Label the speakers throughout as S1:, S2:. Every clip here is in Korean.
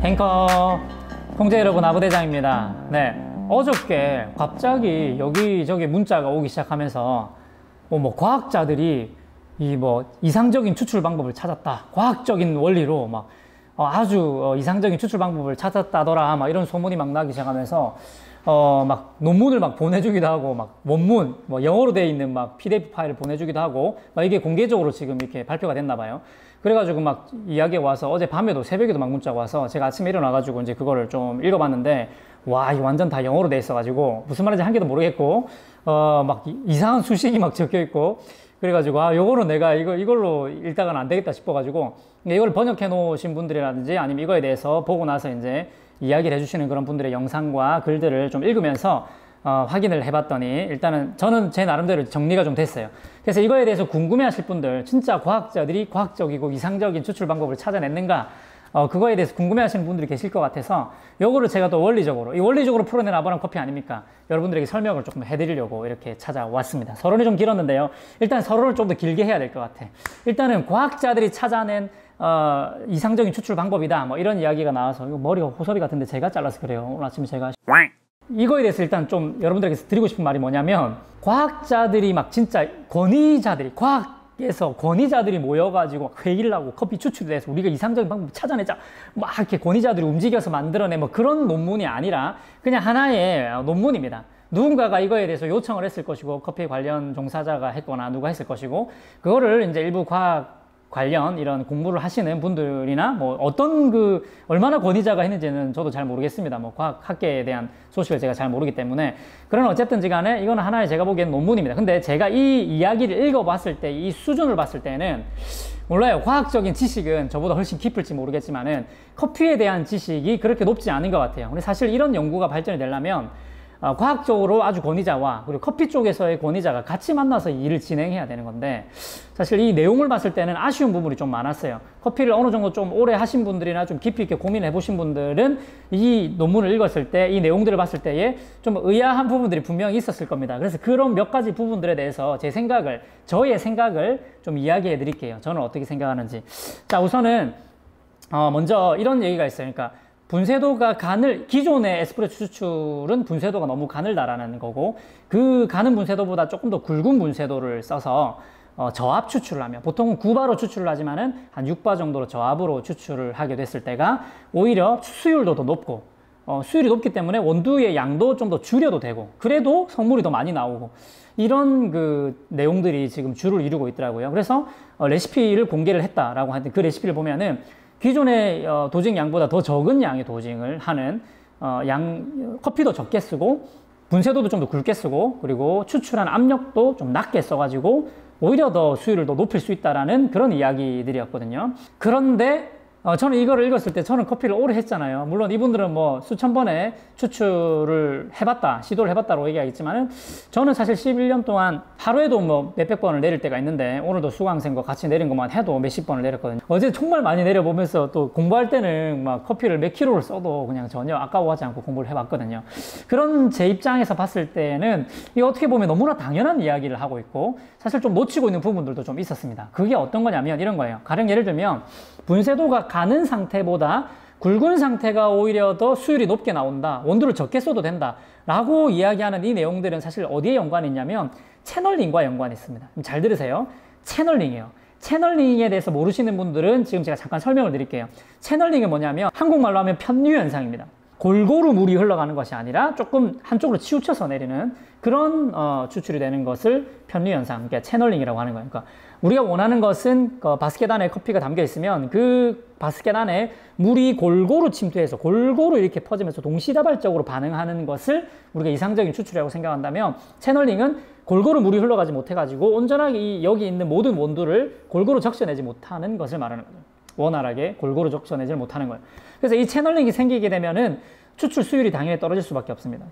S1: 탱커 공재 여러분, 아부대장입니다. 네, 어저께 갑자기 여기저기 문자가 오기 시작하면서 과학자들이 이상적인 추출 방법을 찾았다, 과학적인 원리로 아주 이상적인 추출 방법을 찾았다더라, 이런 소문이 나기 시작하면서 논문을 보내주기도 하고, 원문 영어로 되어 있는 PDF 파일을 보내주기도 하고, 이게 공개적으로 지금 이렇게 발표가 됐나 봐요. 그래가지고 이야기가 와서, 어제 밤에도 새벽에도 문자가 와서 제가 아침에 일어나가지고 이제 그거를 좀 읽어봤는데, 와, 이거 완전 다 영어로 돼 있어가지고 무슨 말인지 한 개도 모르겠고, 이상한 수식이 적혀 있고, 그래가지고 요거는 내가 이걸로 읽다가는 안 되겠다 싶어가지고, 이걸 번역해 놓으신 분들이라든지 아니면 이거에 대해서 보고 나서 이제 이야기를 해주시는 그런 분들의 영상과 글들을 좀 읽으면서 확인을 해봤더니, 일단은 저는 제 나름대로 정리가 좀 됐어요. 그래서 이거에 대해서 궁금해하실 분들, 진짜 과학자들이 과학적이고 이상적인 추출 방법을 찾아냈는가, 그거에 대해서 궁금해하시는 분들이 계실 것 같아서, 요거를 제가 또 원리적으로 풀어낸 아바람 커피 아닙니까? 여러분들에게 설명을 조금 해드리려고 이렇게 찾아왔습니다. 서론이 좀 길었는데요, 일단 서론을 좀 더 길게 해야 될 것 같아. 일단은 과학자들이 찾아낸 이상적인 추출 방법이다, 이런 이야기가 나와서, 이거 머리가 호섭이 같은데 제가 잘라서 그래요. 오늘 아침에 제가 이거에 대해서 일단 좀 여러분들에게 드리고 싶은 말이 뭐냐면, 과학자들이 진짜 권위자들이 모여가지고 회의를 하고 커피 추출에 대해서 우리가 이상적인 방법을 찾아내자, 이렇게 권위자들이 움직여서 만들어낸 그런 논문이 아니라 그냥 하나의 논문입니다. 누군가가 이거에 대해서 요청을 했을 것이고, 커피 관련 종사자가 했거나 누가 했을 것이고, 그거를 이제 일부 과학 관련 이런 공부를 하시는 분들이나 어떤 얼마나 권위자가 했는지는 저도 잘 모르겠습니다. 과학학계에 대한 소식을 제가 잘 모르기 때문에. 그러나 어쨌든지 간에 이거는 하나의 제가 보기엔 논문입니다. 근데 제가 이 이야기를 읽어봤을 때, 이 수준을 봤을 때는, 몰라요, 과학적인 지식은 저보다 훨씬 깊을지 모르겠지만은 커피에 대한 지식이 그렇게 높지 않은 것 같아요. 근데 사실 이런 연구가 발전이 되려면 과학적으로 아주 권위자와 그리고 커피 쪽에서의 권위자가 같이 만나서 일을 진행해야 되는 건데, 사실 이 내용을 봤을 때는 아쉬운 부분이 좀 많았어요. 커피를 어느 정도 좀 오래 하신 분들이나 좀 깊이 있게 고민해 보신 분들은 이 논문을 읽었을 때, 이 내용들을 봤을 때에 좀 의아한 부분들이 분명히 있었을 겁니다. 그래서 그런 몇 가지 부분들에 대해서 저의 생각을 좀 이야기해 드릴게요. 저는 어떻게 생각하는지. 자, 우선은 먼저 이런 얘기가 있어요. 그러니까 분쇄도가 기존의 에스프레소 추출은 분쇄도가 너무 가늘다라는 거고, 그 가는 분쇄도보다 조금 더 굵은 분쇄도를 써서 저압 추출을 하면, 보통은 9바로 추출을 하지만은 한 6바 정도로 저압으로 추출을 하게 됐을 때가 오히려 수율도 더 높고, 수율이 높기 때문에 원두의 양도 좀 더 줄여도 되고, 그래도 성물이 더 많이 나오고, 이런 내용들이 지금 주를 이루고 있더라고요. 그래서 레시피를 공개를 했다라고 하는데, 그 레시피를 보면은 기존의 도징 양보다 더 적은 양의 도징을 하는, 커피도 적게 쓰고 분쇄도도 좀 더 굵게 쓰고, 그리고 추출한 압력도 좀 낮게 써가지고 오히려 더 수율을 더 높일 수 있다라는 그런 이야기들이었거든요. 그런데 저는 이거를 읽었을 때, 저는 커피를 오래 했잖아요. 물론 이분들은 수천 번의 추출을 시도를 해봤다고 얘기하겠지만은, 저는 사실 11년 동안 하루에도 몇백 번을 내릴 때가 있는데, 오늘도 수강생과 같이 내린 것만 해도 몇십 번을 내렸거든요. 어제 정말 많이 내려보면서 또 공부할 때는 커피를 몇 킬로를 써도 그냥 전혀 아까워하지 않고 공부를 해봤거든요. 그런 제 입장에서 봤을 때는 이게 어떻게 보면 너무나 당연한 이야기를 하고 있고, 사실 좀 놓치고 있는 부분들도 좀 있었습니다. 그게 어떤 거냐면 이런 거예요. 가령 예를 들면, 분쇄도가 가는 상태보다 굵은 상태가 오히려 더 수율이 높게 나온다, 원두를 적게 써도 된다 라고 이야기하는 이 내용들은 사실 어디에 연관이 있냐면 채널링과 연관이 있습니다. 잘 들으세요. 채널링이에요. 채널링에 대해서 모르시는 분들은 지금 제가 잠깐 설명을 드릴게요. 채널링이 뭐냐면, 한국말로 하면 편류 현상입니다. 골고루 물이 흘러가는 것이 아니라 조금 한쪽으로 치우쳐서 내리는 그런 추출이 되는 것을 편류 현상, 그러니까 채널링이라고 하는 거예요. 그러니까 우리가 원하는 것은 바스켓 안에 커피가 담겨 있으면 그 바스켓 안에 물이 골고루 침투해서 골고루 이렇게 퍼지면서 동시다발적으로 반응하는 것을 우리가 이상적인 추출이라고 생각한다면, 채널링은 골고루 물이 흘러가지 못해가지고 온전하게 여기 있는 모든 원두를 골고루 적셔내지 못하는 것을 말하는 거죠. 원활하게 골고루 적셔내지 못하는 거예요. 그래서 이 채널링이 생기게 되면은 추출 수율이 당연히 떨어질 수밖에 없습니다.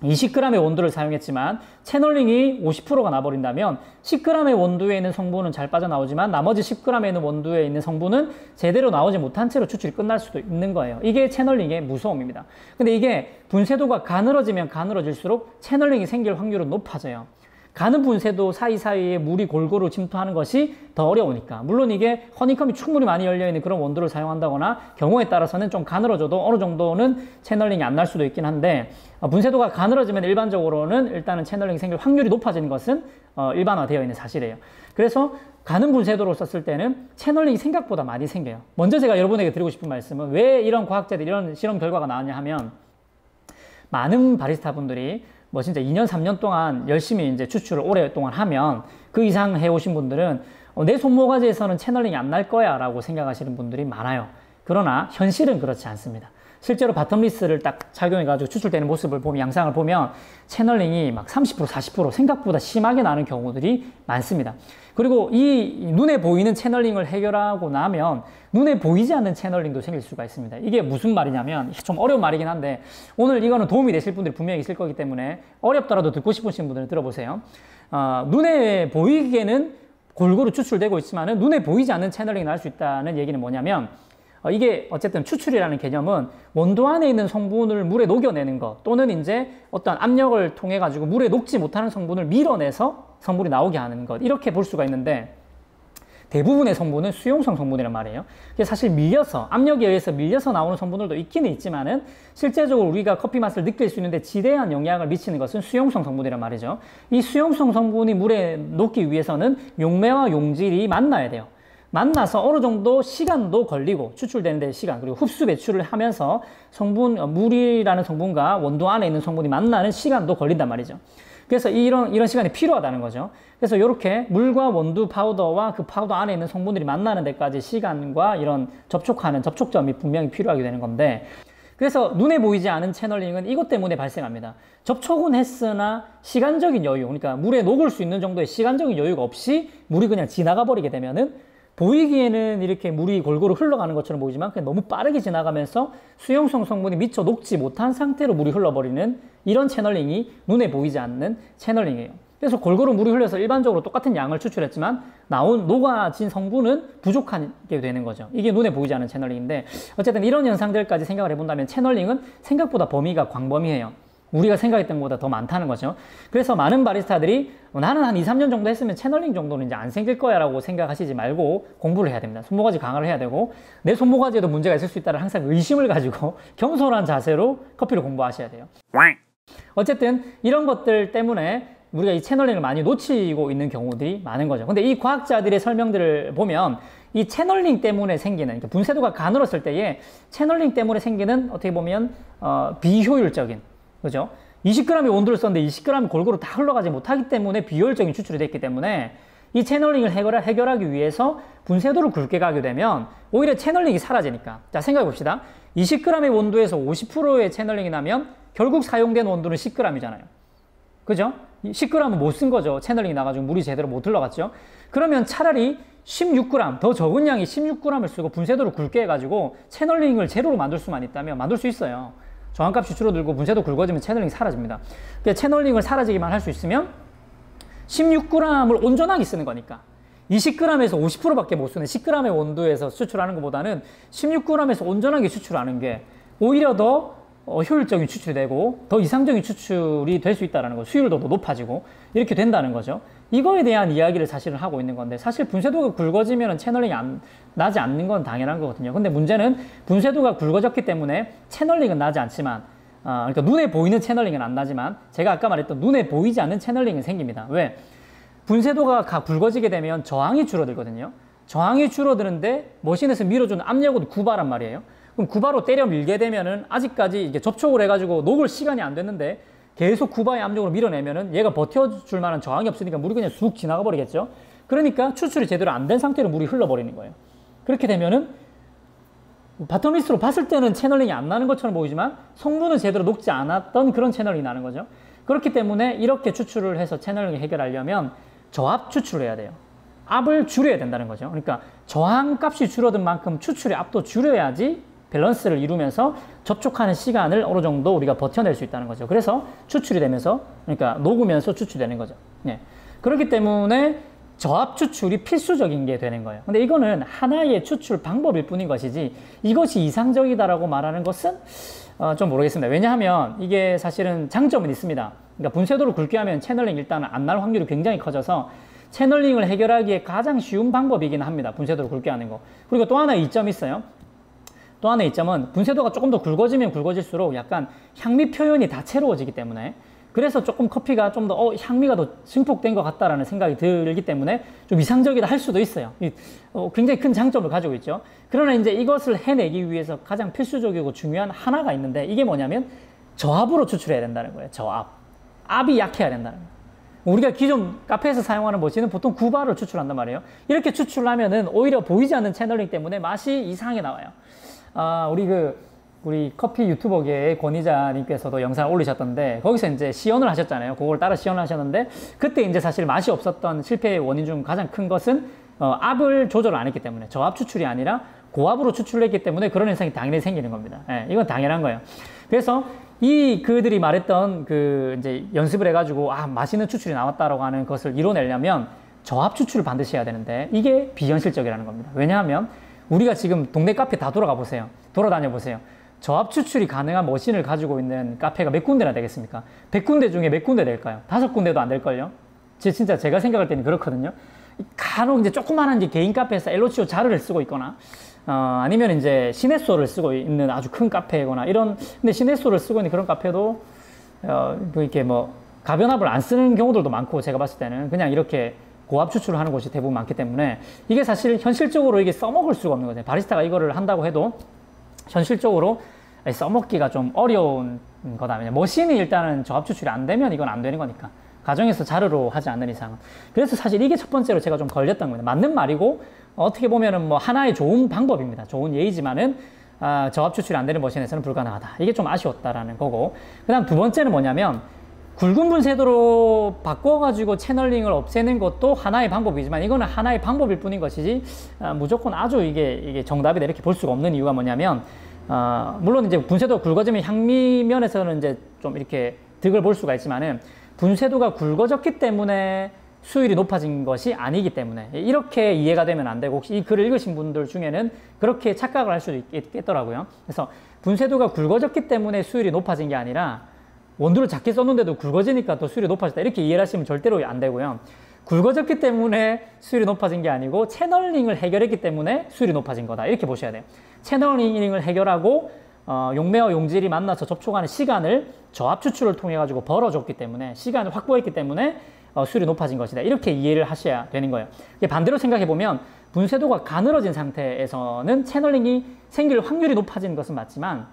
S1: 20g의 원두를 사용했지만 채널링이 50%가 나버린다면 10g의 원두에 있는 성분은 잘 빠져나오지만 나머지 10g에 있는 원두에 있는 성분은 제대로 나오지 못한 채로 추출이 끝날 수도 있는 거예요. 이게 채널링의 무서움입니다. 근데 이게 분쇄도가 가늘어지면 가늘어질수록 채널링이 생길 확률은 높아져요. 가는 분쇄도 사이사이에 물이 골고루 침투하는 것이 더 어려우니까. 물론 이게 허니컴이 충분히 많이 열려있는 그런 원두를 사용한다거나 경우에 따라서는 좀 가늘어져도 어느 정도는 채널링이 안 날 수도 있긴 한데, 분쇄도가 가늘어지면 일반적으로는 일단은 채널링이 생길 확률이 높아지는 것은 일반화되어 있는 사실이에요. 그래서 가는 분쇄도로 썼을 때는 채널링이 생각보다 많이 생겨요. 먼저 제가 여러분에게 드리고 싶은 말씀은 왜 이런 과학자들이 이런 실험 결과가 나왔냐 하면, 많은 바리스타 분들이 뭐 진짜 2년, 3년 동안 열심히 이제 추출을 오랫동안 하면 그 이상 해오신 분들은 내 손모가지에서는 채널링이 안 날 거야 라고 생각하시는 분들이 많아요. 그러나 현실은 그렇지 않습니다. 실제로 바텀리스를 딱 착용해가지고 추출되는 모습을 보면, 양상을 보면 채널링이 막 30%, 40% 생각보다 심하게 나는 경우들이 많습니다. 그리고 이 눈에 보이는 채널링을 해결하고 나면 눈에 보이지 않는 채널링도 생길 수가 있습니다. 이게 무슨 말이냐면, 좀 어려운 말이긴 한데 오늘 이거는 도움이 되실 분들이 분명히 있을 거기 때문에 어렵더라도 듣고 싶으신 분들은 들어보세요. 눈에 보이기에는 골고루 추출되고 있지만 눈에 보이지 않는 채널링이 날 수 있다는 얘기는 뭐냐면, 이게 어쨌든 추출이라는 개념은 원두 안에 있는 성분을 물에 녹여내는 것, 또는 이제 어떤 압력을 통해 가지고 물에 녹지 못하는 성분을 밀어내서 성분이 나오게 하는 것, 이렇게 볼 수가 있는데, 대부분의 성분은 수용성 성분이란 말이에요. 이게 사실 밀려서, 압력에 의해서 밀려서 나오는 성분들도 있기는 있지만은 실제적으로 우리가 커피 맛을 느낄 수 있는데 지대한 영향을 미치는 것은 수용성 성분이란 말이죠. 이 수용성 성분이 물에 녹기 위해서는 용매와 용질이 만나야 돼요. 만나서 어느 정도 시간도 걸리고, 추출되는 데 시간, 그리고 흡수 배출을 하면서 물이라는 성분과 원두 안에 있는 성분이 만나는 시간도 걸린단 말이죠. 그래서 이런 시간이 필요하다는 거죠. 그래서 이렇게 물과 원두 파우더와 그 파우더 안에 있는 성분들이 만나는 데까지 시간과 이런 접촉하는 접촉점이 분명히 필요하게 되는 건데, 그래서 눈에 보이지 않은 채널링은 이것 때문에 발생합니다. 접촉은 했으나 시간적인 여유, 그러니까 물에 녹을 수 있는 정도의 시간적인 여유가 없이 물이 그냥 지나가 버리게 되면은, 보이기에는 이렇게 물이 골고루 흘러가는 것처럼 보이지만 그냥 너무 빠르게 지나가면서 수용성 성분이 미처 녹지 못한 상태로 물이 흘러버리는 이런 채널링이 눈에 보이지 않는 채널링이에요. 그래서 골고루 물이 흘러서 일반적으로 똑같은 양을 추출했지만 녹아진 성분은 부족하게 되는 거죠. 이게 눈에 보이지 않는 채널링인데, 어쨌든 이런 현상들까지 생각을 해본다면 채널링은 생각보다 범위가 광범위해요. 우리가 생각했던 것보다 더 많다는 거죠. 그래서 많은 바리스타들이 나는 한 2, 3년 정도 했으면 채널링 정도는 이제 안 생길 거야 라고 생각하시지 말고 공부를 해야 됩니다. 손모가지 강화를 해야 되고, 내 손모가지에도 문제가 있을 수 있다는 항상 의심을 가지고 겸손한 자세로 커피를 공부하셔야 돼요. 어쨌든 이런 것들 때문에 우리가 이 채널링을 많이 놓치고 있는 경우들이 많은 거죠. 근데 이 과학자들의 설명들을 보면 이 채널링 때문에 생기는, 그러니까 분쇄도가 가늘었을 때에 채널링 때문에 생기는 어떻게 보면 비효율적인, 그죠? 20g의 원두를 썼는데 20g이 골고루 다 흘러가지 못하기 때문에 비효율적인 추출이 됐기 때문에 이 채널링을 해결하기 위해서 분쇄도를 굵게 가게 되면 오히려 채널링이 사라지니까. 자, 생각해 봅시다. 20g의 원두에서 50%의 채널링이 나면 결국 사용된 원두는 10g이잖아요. 그죠? 10g은 못 쓴 거죠. 채널링이 나가지고 물이 제대로 못 흘러갔죠. 그러면 차라리 16g, 더 적은 양의 16g을 쓰고 분쇄도를 굵게 해가지고 채널링을 제로로 만들 수만 있다면 만들 수 있어요. 저항값이 줄어들고 분쇄도 굵어지면 채널링이 사라집니다. 그러니까 채널링을 사라지기만 할 수 있으면 16g을 온전하게 쓰는 거니까 20g에서 50%밖에 못 쓰는 10g의 원두에서 추출하는 것보다는 16g에서 온전하게 추출하는 게 오히려 더 효율적인 추출이 되고 더 이상적인 추출이 될 수 있다는 거죠. 수율도 더 높아지고 이렇게 된다는 거죠. 이거에 대한 이야기를 사실은 하고 있는 건데, 사실 분쇄도가 굵어지면 채널링이 나지 않는 건 당연한 거거든요. 근데 문제는 분쇄도가 굵어졌기 때문에 채널링은 나지 않지만, 그러니까 눈에 보이는 채널링은 안 나지만 제가 아까 말했던 눈에 보이지 않는 채널링은 생깁니다. 왜? 분쇄도가 굵어지게 되면 저항이 줄어들거든요. 저항이 줄어드는데 머신에서 밀어주는 압력은 9바란 말이에요. 그럼 9바로 때려 밀게 되면은 아직까지 이게 접촉을 해가지고 녹을 시간이 안 됐는데 계속 9바의 압력으로 밀어내면은 얘가 버텨줄 만한 저항이 없으니까 물이 그냥 쑥 지나가 버리겠죠. 그러니까 추출이 제대로 안 된 상태로 물이 흘러버리는 거예요. 그렇게 되면은 바텀리스트로 봤을 때는 채널링이 안 나는 것처럼 보이지만 성분은 제대로 녹지 않았던 그런 채널링이 나는 거죠. 그렇기 때문에 이렇게 추출을 해서 채널링을 해결하려면 저압 추출을 해야 돼요. 압을 줄여야 된다는 거죠. 그러니까 저항값이 줄어든 만큼 추출의 압도 줄여야지 밸런스를 이루면서 접촉하는 시간을 어느 정도 우리가 버텨낼 수 있다는 거죠. 그래서 추출이 되면서, 그러니까 녹으면서 추출되는 거죠. 예. 그렇기 때문에 저압 추출이 필수적인 게 되는 거예요. 근데 이거는 하나의 추출 방법일 뿐인 것이지 이것이 이상적이다라고 말하는 것은 좀 모르겠습니다. 왜냐하면 이게 사실은 장점은 있습니다. 그러니까 분쇄도를 굵게 하면 채널링 일단은 안 날 확률이 굉장히 커져서 채널링을 해결하기에 가장 쉬운 방법이긴 합니다. 분쇄도를 굵게 하는 거. 그리고 또 하나의 이점이 있어요. 또 하나의 이점은 분쇄도가 조금 더 굵어지면 굵어질수록 약간 향미 표현이 다채로워지기 때문에, 그래서 조금 커피가 좀 더 향미가 더 증폭된 것 같다라는 생각이 들기 때문에 좀 이상적이다 할 수도 있어요. 굉장히 큰 장점을 가지고 있죠. 그러나 이제 이것을 해내기 위해서 가장 필수적이고 중요한 하나가 있는데, 이게 뭐냐면 저압으로 추출해야 된다는 거예요. 저압. 압이 약해야 된다는 거예요. 우리가 기존 카페에서 사용하는 머신은 보통 9바를 추출한단 말이에요. 이렇게 추출하면은 오히려 보이지 않는 채널링 때문에 맛이 이상하게 나와요. 우리 커피 유튜버계의 권희자님께서도 영상을 올리셨던데, 거기서 이제 시연을 하셨잖아요. 그걸 따라 시연을 하셨는데, 그때 이제 사실 맛이 없었던 실패의 원인 중 가장 큰 것은 압을 조절을 안 했기 때문에, 저압 추출이 아니라 고압으로 추출했기 때문에 그런 현상이 당연히 생기는 겁니다. 예, 이건 당연한 거예요. 그래서 그들이 말했던 이제 연습을 해가지고 맛있는 추출이 나왔다라고 하는 것을 이뤄내려면 저압 추출을 반드시 해야 되는데, 이게 비현실적이라는 겁니다. 왜냐하면 우리가 지금 동네 카페 다 돌아가 보세요. 돌아다녀 보세요. 저압 추출이 가능한 머신을 가지고 있는 카페가 몇 군데나 되겠습니까? 100군데 중에 몇 군데 될까요? 5군데도 안 될걸요? 진짜 제가 생각할 때는 그렇거든요. 간혹 이제 조그마한 개인 카페에서 엘로치오 자르를 쓰고 있거나, 아니면 이제 시네소를 쓰고 있는 아주 큰 카페거나 근데 시네소를 쓰고 있는 그런 카페도, 이렇게 가변압을 안 쓰는 경우들도 많고, 제가 봤을 때는 그냥 이렇게 고압 추출을 하는 곳이 대부분 많기 때문에, 이게 사실 현실적으로 이게 써먹을 수가 없는 거죠. 바리스타가 이거를 한다고 해도 현실적으로 써먹기가 좀 어려운 거다. 왜냐면 머신이 일단은 저압 추출이 안 되면 이건 안 되는 거니까. 가정에서 자르로 하지 않는 이상은. 그래서 사실 이게 첫 번째로 제가 좀 걸렸던 겁니다. 맞는 말이고, 어떻게 보면은 하나의 좋은 방법입니다. 좋은 예의지만은, 저압 추출이 안 되는 머신에서는 불가능하다. 이게 좀 아쉬웠다라는 거고. 그 다음 두 번째는 뭐냐면, 굵은 분쇄도로 바꿔가지고 채널링을 없애는 것도 하나의 방법이지만, 이거는 하나의 방법일 뿐인 것이지, 무조건 아주 이게 정답이다 이렇게 볼 수가 없는 이유가 뭐냐면, 물론 이제 분쇄도가 굵어지면 향미 면에서는 이제 좀 이렇게 득을 볼 수가 있지만은, 분쇄도가 굵어졌기 때문에 수율이 높아진 것이 아니기 때문에, 이렇게 이해가 되면 안 되고, 혹시 이 글을 읽으신 분들 중에는 그렇게 착각을 할 수도 있겠더라고요. 그래서 분쇄도가 굵어졌기 때문에 수율이 높아진 게 아니라, 원두를 작게 썼는데도 굵어지니까 또 수율이 높아졌다, 이렇게 이해를 하시면 절대로 안 되고요. 굵어졌기 때문에 수율이 높아진 게 아니고 채널링을 해결했기 때문에 수율이 높아진 거다, 이렇게 보셔야 돼요. 채널링을 해결하고 용매와 용질이 만나서 접촉하는 시간을 저압 추출을 통해 가지고 벌어줬기 때문에, 시간을 확보했기 때문에 수율이 높아진 것이다, 이렇게 이해를 하셔야 되는 거예요. 반대로 생각해 보면, 분쇄도가 가늘어진 상태에서는 채널링이 생길 확률이 높아진 것은 맞지만,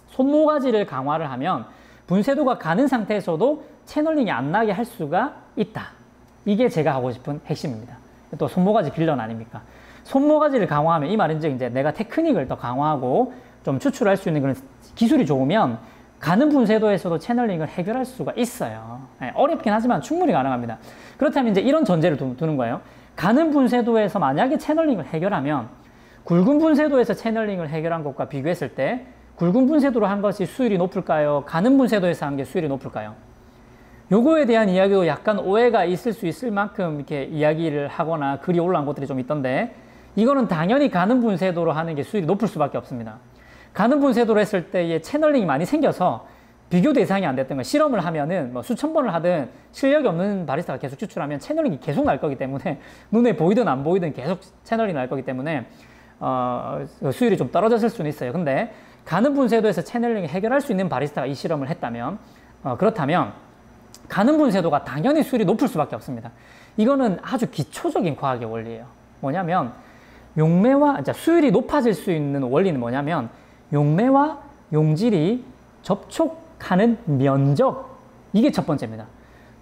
S1: 손모가지를 강화를 하면 분쇄도가 가는 상태에서도 채널링이 안 나게 할 수가 있다. 이게 제가 하고 싶은 핵심입니다. 또 손모가지 빌런 아닙니까? 손모가지를 강화하면, 이 말인즉 이제 내가 테크닉을 더 강화하고 좀 추출할 수 있는 그런 기술이 좋으면 가는 분쇄도에서도 채널링을 해결할 수가 있어요. 어렵긴 하지만 충분히 가능합니다. 그렇다면 이제 이런 전제를 두는 거예요. 가는 분쇄도에서 만약에 채널링을 해결하면, 굵은 분쇄도에서 채널링을 해결한 것과 비교했을 때 굵은 분쇄도로 한 것이 수율이 높을까요? 가는 분쇄도에서 한 게 수율이 높을까요? 요거에 대한 이야기도 약간 오해가 있을 수 있을 만큼 이렇게 이야기를 하거나 글이 올라온 것들이 좀 있던데, 이거는 당연히 가는 분쇄도로 하는 게 수율이 높을 수밖에 없습니다. 가는 분쇄도로 했을 때의 채널링이 많이 생겨서 비교 대상이 안 됐던 거예요. 실험을 하면은 수천 번을 하든 실력이 없는 바리스타가 계속 추출하면 채널링이 계속 날 거기 때문에, 눈에 보이든 안 보이든 계속 채널링이 날 거기 때문에 수율이 좀 떨어졌을 수는 있어요. 근데 가는 분쇄도에서 채널링을 해결할 수 있는 바리스타가 이 실험을 했다면, 그렇다면 가는 분쇄도가 당연히 수율이 높을 수밖에 없습니다. 이거는 아주 기초적인 과학의 원리예요. 뭐냐면, 수율이 높아질 수 있는 원리는 뭐냐면, 용매와 용질이 접촉하는 면적, 이게 첫 번째입니다.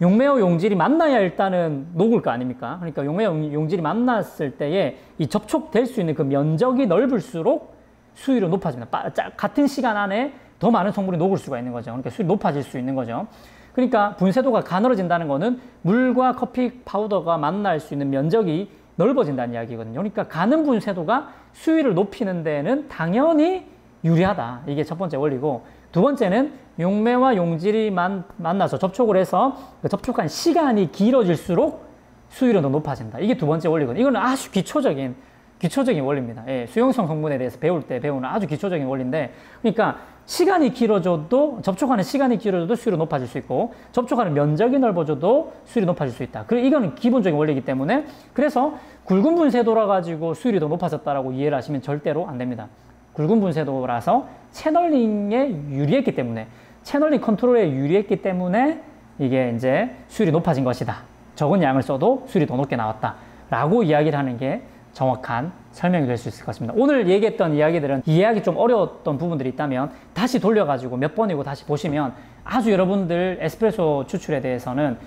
S1: 용매와 용질이 만나야 일단은 녹을 거 아닙니까? 그러니까 용매와 용질이 만났을 때에 이 접촉될 수 있는 그 면적이 넓을수록 수율이 높아집니다. 같은 시간 안에 더 많은 성분이 녹을 수가 있는 거죠. 그러니까 수율이 높아질 수 있는 거죠. 그러니까 분쇄도가 가늘어진다는 거는 물과 커피 파우더가 만날 수 있는 면적이 넓어진다는 이야기거든요. 그러니까 가는 분쇄도가 수율을 높이는 데는 당연히 유리하다. 이게 첫 번째 원리고, 두 번째는 용매와 용질이 만나서 접촉을 해서 그 접촉한 시간이 길어질수록 수율은 더 높아진다. 이게 두 번째 원리거든요. 이거는 아주 기초적인 기초적인 원리입니다. 예, 수용성 성분에 대해서 배울 때 배우는 아주 기초적인 원리인데, 그러니까 시간이 길어져도, 접촉하는 시간이 길어져도 수율이 높아질 수 있고, 접촉하는 면적이 넓어져도 수율이 높아질 수 있다. 그리고 이거는 기본적인 원리이기 때문에, 그래서 굵은 분쇄도라 가지고 수율이 더 높아졌다라고 이해를 하시면 절대로 안 됩니다. 굵은 분쇄도라서 채널링에 유리했기 때문에, 채널링 컨트롤에 유리했기 때문에 이게 이제 수율이 높아진 것이다. 적은 양을 써도 수율이 더 높게 나왔다. 라고 이야기를 하는 게 정확한 설명이 될 수 있을 것 같습니다. 오늘 얘기했던 이야기들은 이해하기 좀 어려웠던 부분들이 있다면 다시 돌려가지고 몇 번이고 다시 보시면 아주 여러분들 에스프레소 추출에 대해서는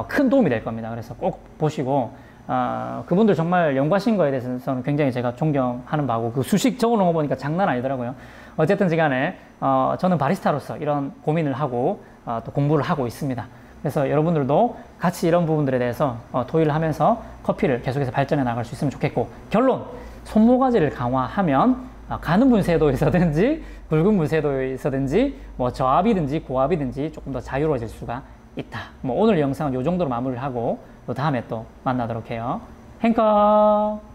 S1: 큰 도움이 될 겁니다. 그래서 꼭 보시고, 그분들 정말 연구하신 거에 대해서는 굉장히 제가 존경하는 바고, 그 수식 적어놓은 거 보니까 장난 아니더라고요. 어쨌든 시간에 저는 바리스타로서 이런 고민을 하고 또 공부를 하고 있습니다. 그래서 여러분들도 같이 이런 부분들에 대해서 토의를 하면서 커피를 계속해서 발전해 나갈 수 있으면 좋겠고, 결론! 손모가지를 강화하면 가는 분쇄도에서든지 굵은 분쇄도에서든지 뭐 저압이든지 고압이든지 조금 더 자유로워질 수가 있다. 뭐 오늘 영상은 이 정도로 마무리를 하고 또 다음에 또 만나도록 해요. 행커!